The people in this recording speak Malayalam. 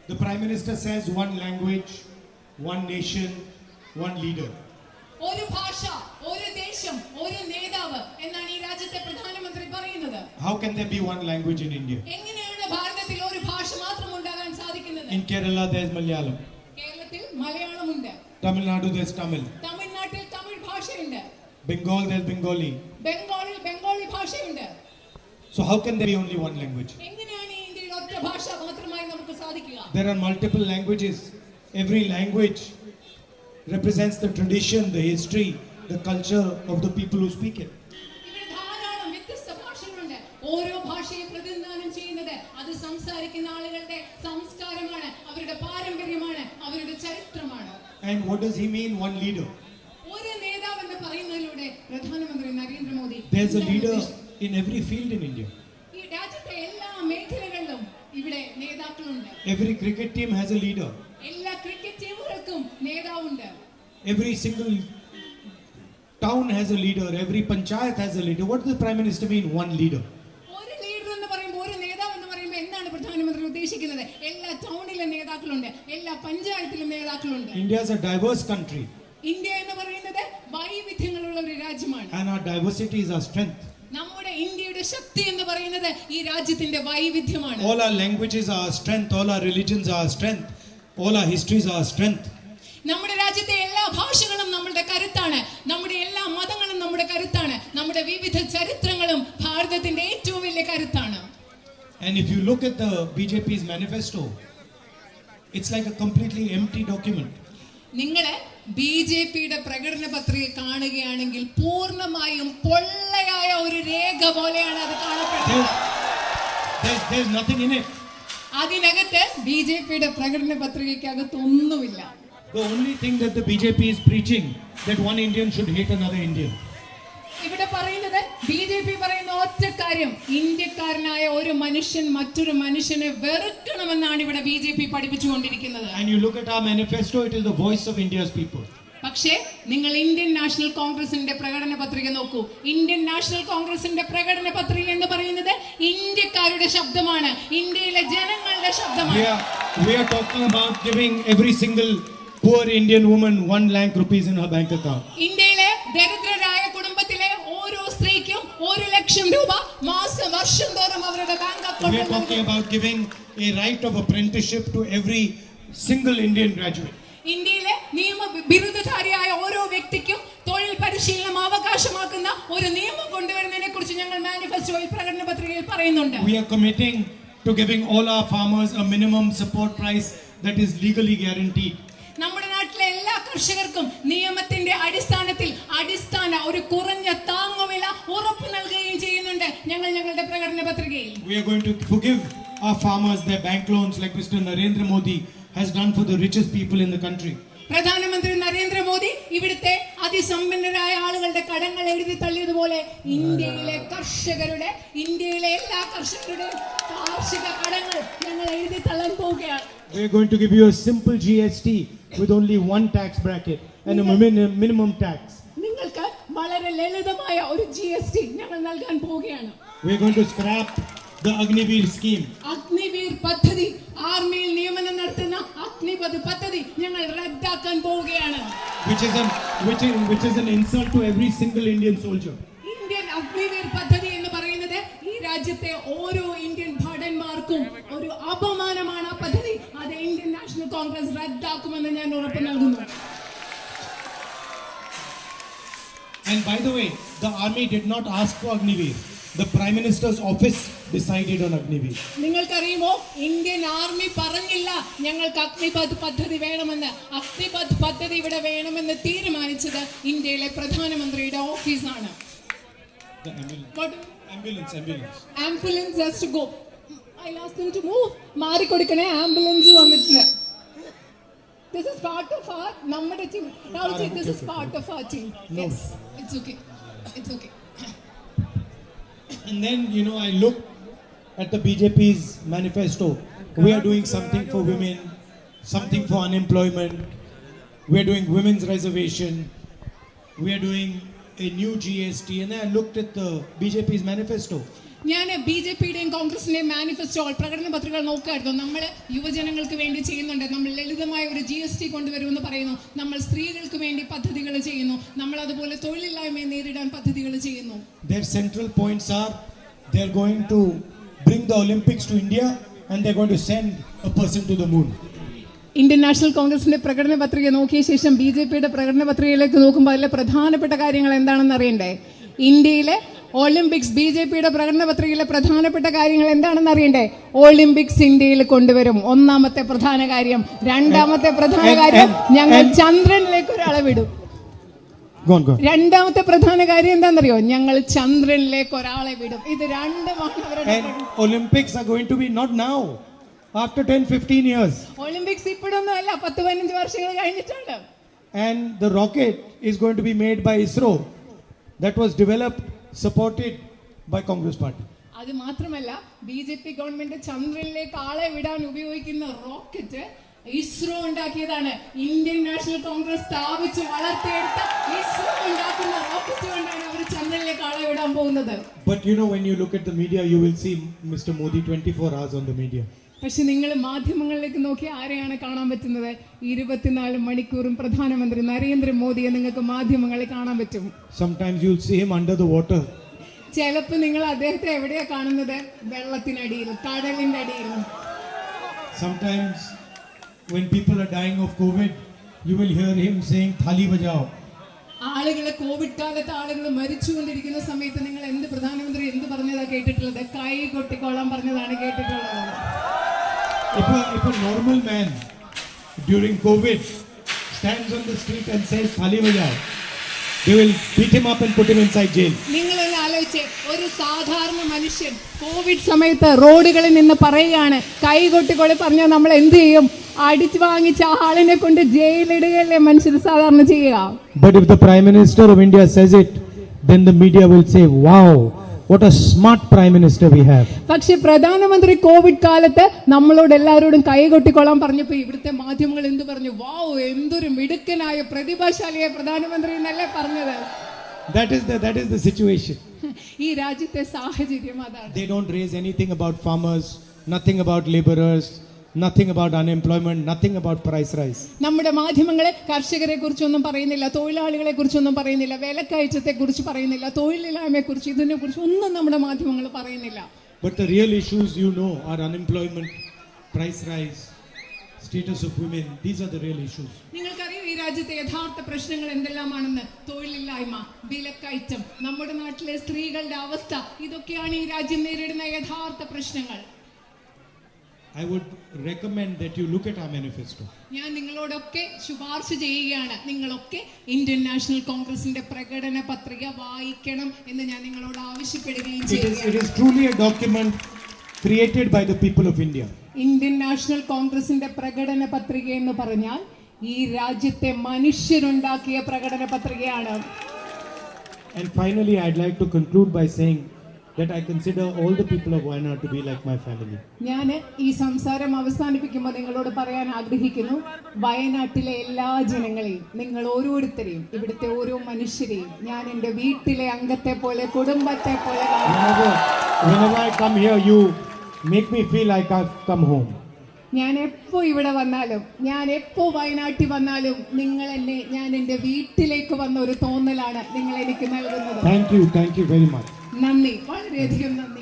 The Prime Minister says one language, one nation, one leader. ഒരു ഭാഷ, ഒരു ദേശം, ഒരു നേതാവ് എന്നാണ് ഈ രാജ്യത്തെ പ്രധാനമന്ത്രി പറയുന്നത്. How can there be one language in India? എങ്ങനെയാണ് ഭാരതത്തിൽ ഒരു ഭാഷ മാത്രം ഉണ്ടാകാൻ സാധിക്കുന്നത്? In Kerala there is Malayalam. കേരളത്തിൽ മലയാളമുണ്ട്. Tamil Nadu there is Tamil. തമിഴ്നാട്ടിൽ തമിഴ് ഭാഷയുണ്ട്. Bengal there is Bengali. ബംഗാളിൽ ബംഗാളി ഭാഷയുണ്ട്. So how can there be only one language? എങ്ങനെയാണ് ഇന്ത്യയിൽ ഒറ്റ ഭാഷ മാത്രമായി നമുക്ക് സാധിക്കുക? There are multiple languages. Every language represents the tradition, the history, the culture of the people who speak it. ഇവിടെ ധാരാളം വ്യത്യസ്ത ഭാഷകളുണ്ട്. ഓരോ ഭാഷയെ പ്രതിനിധാനം ചെയ്യുന്നത് അത് സംസാരിക്കുന്ന ആളുകളുടെ സംസ്കാരമാണ്, അവരുടെ പാരമ്പര്യമാണ്, അവരുടെ ചരിത്രമാണ്. And what does he mean, one leader? ഒരു നേതാവ് എന്ന് പറയുന്നതിലൂടെ പ്രധാനമന്ത്രി Narendra Modi There's a leader in every field in India. ഈ രാജ്യത്തെ എല്ലാ മേഖലകളിലും ഇവിടെ നേതാക്കളുണ്ട്. Every cricket team has a leader. എല്ലാ ക്രിക്കറ്റ് ടീമുകൾക്കും നേതാവുണ്ട്. Every single town has a leader. Every panchayat has a leader. What does the Prime Minister mean, one leader? ഒരു ലീഡർ എന്ന് പറയുമ്പോൾ, ഒരു നേതാവ് എന്ന് പറയുമ്പോൾ എന്താണ് പ്രധാനമന്ത്രി ഉദ്ദേശിക്കുന്നത്? എല്ലാ ടൗണിലെ നേതാക്കളുണ്ട്, എല്ലാ പഞ്ചായത്തിലും നേതാക്കളുണ്ട്. India is a diverse country. India എന്ന് പറയുന്നത് വൈവിധ്യങ്ങളുള്ള ഒരു രാജ്യമാണ്. And our diversity is our strength. നമ്മുടെ ഇന്ത്യയുടെ ശക്തി എന്ന് പറയുന്നത് ഈ രാജ്യത്തിന്റെ വൈവിധ്യമാണ്. All our languages are our strength. All our religions are our strength. All our histories are our strength. നമ്മുടെ രാജ്യത്തെ എല്ലാ ഭാഷകളും നമ്മുടെ കരുത്താണ്. നമ്മുടെ എല്ലാ മതങ്ങളും നമ്മുടെ കരുത്താണ്. നമ്മുടെ വിവിധ ചരിത്രങ്ങളും ഭാരതത്തിന്റെ ഏറ്റവും വലിയ കരുത്താണ്. And if you look at the BJP's manifesto, it's like a completely empty document. നിങ്ങള് ബിജെപിയുടെ പ്രകടന പത്രിക കാണുകയാണെങ്കിൽ പൂർണ്ണമായും പൊള്ളയായ ഒരു രേഖ പോലെയാണ് അത് കാണപ്പെടുന്നത്. There's nothing in it. അതിനകത്ത് ബിജെപിയുടെ പ്രകടന പത്രികയ്ക്കകത്ത് ഒന്നുമില്ല. The only thing that the BJP is preaching, that one Indian should hate another Indian. ഇവിടെ പറയുന്നത്, ബിജെപി പറയുന്ന ഒറ്റ കാര്യം, ഇന്ത്യക്കാരനായ ഒരു മനുഷ്യൻ മറ്റൊരു മനുഷ്യനെ വെറുക്കണമെന്നാണ് ഇവിടെ BJP പഠിപ്പിച്ചുകൊണ്ടിരിക്കുന്നത്. And you look at our manifesto, it is the voice of India's people. പക്ഷേ നിങ്ങൾ ഇന്ത്യൻ നാഷണൽ കോൺഗ്രസിന്റെ പ്രകടന പത്രിക നോക്കൂ. ഇന്ത്യൻ നാഷണൽ കോൺഗ്രസിന്റെ പ്രകടന പത്രിക എന്ന് പറയുന്നത് ഇന്ത്യക്കാരുടെ ശബ്ദമാണ്, ഇന്ത്യയിലെ ജനങ്ങളുടെ ശബ്ദമാണ്. We are talking about giving every single poor Indian woman 1 lakh rupees in her bank account. ഇന്ത്യയിലെ ദരിദ്രരായ കുടുംബത്തിലെ ഓരോ സ്ത്രീക്കും 1 ലക്ഷം രൂപ വർഷം തോറും അവരുടെ ബാങ്ക് We are അക്കൗണ്ടിൽ talking about giving a right of apprenticeship to every single Indian graduate. ഇന്ത്യയിലെ നിയമ ബിരുദധാരിയായ ഓരോ വ്യക്തിക്കും തൊഴിൽ പരിശീലനം അവകാശമാക്കുന്ന ഒരു നിയമം കൊണ്ടുവരുന്നതിനെ കുറിച്ച് ഞങ്ങൾ മാനിഫെസ്റ്റോയിൽ പ്രകടന പത്രികയിൽ പറയുന്നുണ്ട്. We are committing to giving all our farmers a minimum support price that is legally guaranteed. നമ്മുടെ നാട്ടിലെ എല്ലാ കർഷകർക്കും നിയമത്തിന്റെ അടിസ്ഥാനത്തിൽ ഒരു കുറഞ്ഞ താങ്ങുവില ഉറപ്പ് നൽകുകയും ചെയ്യുന്നുണ്ട് ഞങ്ങൾ ഞങ്ങളുടെ പ്രകടന പത്രികയിൽ. We are going to forgive our farmers their bank loans like Mr. Narendra Modi has done for the richest people in the country. പ്രധാനമന്ത്രി നരേന്ദ്രമോദി ഇവിടുത്തെ അതിസമ്പന്നരായ ആളുകളുടെ കടങ്ങൾ എഴുതി തള്ളിയതുപോലെ ഇന്ത്യയിലെ എല്ലാ കർഷകരുടെയും കാർഷിക കടങ്ങൾ ഞങ്ങൾ എഴുതി തള്ളാൻ പോവുകയാണ്. We are going to give you a simple GST with only one tax bracket and a minimum tax. നിങ്ങൾക്ക് വളരെ ലളിതമായ ഒരു GST ഞങ്ങൾ നൽകാൻ പോവുകയാണ്. We are going to scrap the Agniveer scheme. Agniveer പദ്ധതി, ആർമിയിൽ നിയമനം നടത്തുന്ന അഗ്നിപഥ് പദ്ധതി ഞങ്ങൾ റദ്ദാക്കാൻ പോവുകയാണ്. Which is an insult to every single Indian soldier. Indian Agniveer പദ്ധതി എന്ന് പറയുന്നത് ഈ രാജ്യത്തെ ഓരോ ഇന്ത്യൻ ഭടന്മാർക്കും ഒരു അപമാനമാണ്. ആ പദ്ധതി അത് ഇന്ത്യൻ നാഷണൽ കോൺഗ്രസ് റദ്ദാക്കുമെന്ന് ഞാൻ ഉറപ്പ് നൽകുന്നു. And by the way, the army did not ask for Agniveer. The Prime Minister's office decided on Agniveer. നിങ്ങൾക്കറിയുമോ, ഇന്ത്യൻ ആർമി പറഞ്ഞില്ല ഞങ്ങൾക്ക് അഗ്നിപഥ് പദ്ധതി വേണമെന്ന്. അഗ്നിപഥ് പദ്ധതി ഇവിടെ വേണമെന്ന് തീരുമാനിച്ചത് ഇന്ത്യയിലെ പ്രധാനമന്ത്രിയുടെ ഓഫീസാണ്. The ambulance has to go. I'll ask them to move. മാറിക്കൊടുക്കണേ, ആംബുലൻസ് വന്നിട്ടില്ല. This is part of our നമ്മുടെ team. Rahulji, this is part of our team. No. Yes, it's okay. It's okay. And then, I look at the BJP's manifesto. We are doing something for women, something for unemployment. We are doing women's reservation. We are doing a new GST. And then I looked at the BJP's manifesto. ഞാൻ BJPയുടെയും കോൺഗ്രസിന്റെയും മാനിഫെസ്റ്റോ പ്രകടന പത്രികകൾ നോക്കായിരുന്നു. നമ്മൾ യുവജനങ്ങൾക്ക് വേണ്ടി ചെയ്യുന്നുണ്ട്, നമ്മൾ ലളിതമായ ഒരു GST കൊണ്ടുവരുമെന്ന് പറയുന്നു, നമ്മൾ സ്ത്രീകൾക്ക് വേണ്ടി പദ്ധതികൾ ചെയ്യുന്നു, നമ്മൾ അതുപോലെ തൊഴിലില്ലായ്മയെ നേരിടാൻ പദ്ധതികൾ ചെയ്യുന്നു. Their central points are they are going to bring the Olympics to India and they are going to send a person to the moon. Indian national കോൺഗ്രസിന്റെ പ്രകടന പത്രിക നോക്കിയ ശേഷം BJPയുടെ പ്രകടന പത്രികയിലേക്ക് നോക്കുമ്പോൾ അതിലെ പ്രധാനപ്പെട്ട കാര്യങ്ങൾ എന്താണെന്ന് അറിയണ്ടേ? ഇന്ത്യയിലെ ഒളിമ്പിക്സ്, BJPയുടെ പ്രകടന പത്രികയിലെ പ്രധാനപ്പെട്ട കാര്യങ്ങൾ എന്താണെന്ന് അറിയണ്ടേ? ഒളിമ്പിക്സ് ഇന്ത്യയിൽ കൊണ്ടുവരും, ഒന്നാമത്തെ പ്രധാന കാര്യം. രണ്ടാമത്തെ പ്രധാന കാര്യം, ഞങ്ങൾ ചന്ദ്രനിലേക്ക് ഒരാളെ വിടും. രണ്ടാമത്തെ പ്രധാന കാര്യം എന്താണെന്നറിയോ? ഞങ്ങൾ ചന്ദ്രനിലേക്ക് ഒരാളെ വിടും. ഇത് രണ്ടുമാണ് അവരുടെ. Olympics are going to be not now, after 10-15 years. Olympics ഇപ്പോഴൊന്നും അല്ല, 10-15 വർഷങ്ങൾ കഴിഞ്ഞിട്ടാണ്. And the rocket is going to be made by ISRO, that was developed, supported by Congress Party. അത് മാത്രമല്ല, BJP ഗവൺമെന്റ് ചന്ദ്രനിലേക്ക് ആളെ വിടാൻ ഉപയോഗിക്കുന്ന റോക്കറ്റ് ഇസ്രോ ഉണ്ടാക്കിയതാണ്. ഇന്ത്യൻ നാഷണൽ കോൺഗ്രസ് സ്ഥാപിച്ച് വളർത്തിയെടുത്ത ഇസ്രോ ഉണ്ടാക്കുന്ന റോക്കറ്റ് കൊണ്ടാണ് അവർ ചന്ദ്രനിലേക്ക് ആളെ വിടാൻ പോകുന്നത്. But you know, when you look at the media, you will see Mr. Modi 24 hours on the media. പക്ഷെ നിങ്ങൾ മാധ്യമങ്ങളിലേക്ക് നോക്കി ആരെയാണ് കാണാൻ പറ്റുന്നത്? 24 മണിക്കൂറും പ്രധാനമന്ത്രി നരേന്ദ്രമോദിയെ നിങ്ങൾക്ക് മാധ്യമങ്ങളിൽ കാണാൻ പറ്റും. Sometimes you'll see him under the water. ചിലപ്പോൾ നിങ്ങൾ അദ്ദേഹത്തെ എവിടെയാ കാണുന്നത്? വെള്ളത്തിനടിയിൽ, കടലിന്റെ അടിയിൽ. Sometimes when people are dying of COVID, you will hear him saying thali bajao. ആളുകളെ കോവിഡ് കാലത്ത് ആളുകൾ മരിച്ചുകൊണ്ടിരിക്കുന്ന സമയത്ത് നിങ്ങൾ എന്ത് പ്രധാനമന്ത്രി എന്ത് പറഞ്ഞതാ കേട്ടിട്ടുള്ളത്? കൈ കൊട്ടിക്കോളാൻ പറഞ്ഞതാണ് കേട്ടിട്ടുള്ളത്. If a normal man during COVID stands on the street and says thali bajao, they will beat him up and put him inside jail. നിങ്ങളൊന്ന് ആലോചിച്ച്, ഒരു സാധാരണ മനുഷ്യൻ കോവിഡ് സമയത്ത് റോഡുകളിൽ നിന്ന് പറയുകയാണ് കൈ കൊട്ടിക്കോളി പറഞ്ഞാൽ നമ്മൾ എന്ത് ചെയ്യും? അടിച്ചു വാങ്ങിച്ച ആളിനെ കൊണ്ട് ജയിലിടുകയല്ലേ മനുഷ്യർ സാധാരണ ചെയ്യുക. But if the Prime Minister of India says it, then the media will say, wow, what a smart Prime Minister we have. പക്ഷെ പ്രധാനമന്ത്രി കോവിഡ് കാലത്ത് നമ്മളോട് എല്ലാവരോടും കൈ കൊട്ടിക്കൊള്ളാൻ പറഞ്ഞപ്പോൾ ഇവിടുത്തെ മാധ്യമങ്ങൾ എന്ത് പറഞ്ഞു? വാവ്, എന്തൊരു മിടുക്കനായ പ്രതിഭാശാലിയായ പ്രധാനമന്ത്രി എന്നല്ലേ പറഞ്ഞത്. That is the situation. ഈ രാജ്യത്തെ സാഹചര്യം അതാണ്. They don't raise anything about farmers, nothing about laborers, nothing about unemployment, nothing about price rise. നമ്മുടെ മാധ്യമങ്ങളെ കർഷകരെ കുറിച്ചൊന്നും പറയുന്നില്ല, തൊഴിലാളികളെ കുറിച്ചൊന്നും പറയുന്നില്ല, വിലക്കയറ്റത്തെ കുറിച്ച് പറയുന്നില്ല, തൊഴിലില്ലായ്മയെ കുറിച്ച്, ഇതിനെ കുറിച്ച് ഒന്നും നമ്മുടെ മാധ്യമങ്ങൾ പറയുന്നില്ല. But the real issues, you know, are unemployment, price rise, status of women. These are the real issues. നിങ്ങൾക്കറിയോ ഈ രാജ്യത്തെ യഥാർത്ഥ പ്രശ്നങ്ങൾ എന്തെല്ലാമാണെന്ന്? തൊഴിലില്ലായ്മ, വിലക്കയറ്റം, നമ്മുടെ നാട്ടിലെ സ്ത്രീകളുടെ അവസ്ഥ, ഇതൊക്കെയാണ് ഈ രാജ്യം നേരിടുന്ന യഥാർത്ഥ പ്രശ്നങ്ങൾ. I would recommend that you look at our manifesto. ഞാൻ നിങ്ങളോടൊക്കെ ശുപാർശ ചെയ്യുകയാണ്, നിങ്ങളൊക്കെ ഇന്ത്യൻ നാഷണൽ കോൺഗ്രസിന്റെ പ്രകടന പത്രിക വായിക്കണം എന്ന് ഞാൻ നിങ്ങളോട് ആവശ്യപ്പെടുകയും ചെയ്യുകയാണ്. It is truly a document created by the people of India. Indian national കോൺഗ്രസിന്റെ പ്രകടന പത്രിക എന്ന് പറഞ്ഞാൽ ഈ രാജ്യത്തെ മനുഷ്യരുണ്ടാക്കിയ പ്രകടന പത്രികയാണ്. And finally, I'd like to conclude by saying that I consider all the people of Wayanad to be like my family. ഞാൻ ഈ സംസാരം അവസാനിപ്പിക്കുമ്പോൾ നിങ്ങളോട് പറയാൻ ആഗ്രഹിക്കുന്നു, വയനാട്ടിലെ എല്ലാ ജനങ്ങളെയും, നിങ്ങൾ ഓരോരുത്തരെയും, ഇവിടുത്തെ ഓരോ മനുഷ്യരെയും ഞാൻ എൻ്റെ വീട്ടിലെ അംഗത്തെ പോലെ, കുടുംബത്തെ പോലെ കാണുന്നു. Whenever I come here, you make me feel like I've come home. ഞാൻ എപ്പോ ഇവിടെ വന്നാലും, ഞാൻ എപ്പോ വയനാട്ടിൽ വന്നാലും നിങ്ങൾ എന്നെ, ഞാൻ എൻ്റെ വീട്ടിലേക്ക് വന്ന ഒരു തോന്നലാണ് നിങ്ങൾ എനിക്ക് നൽകുന്നത്. Thank you very much. നന്ദി, വളരെയധികം നന്ദി.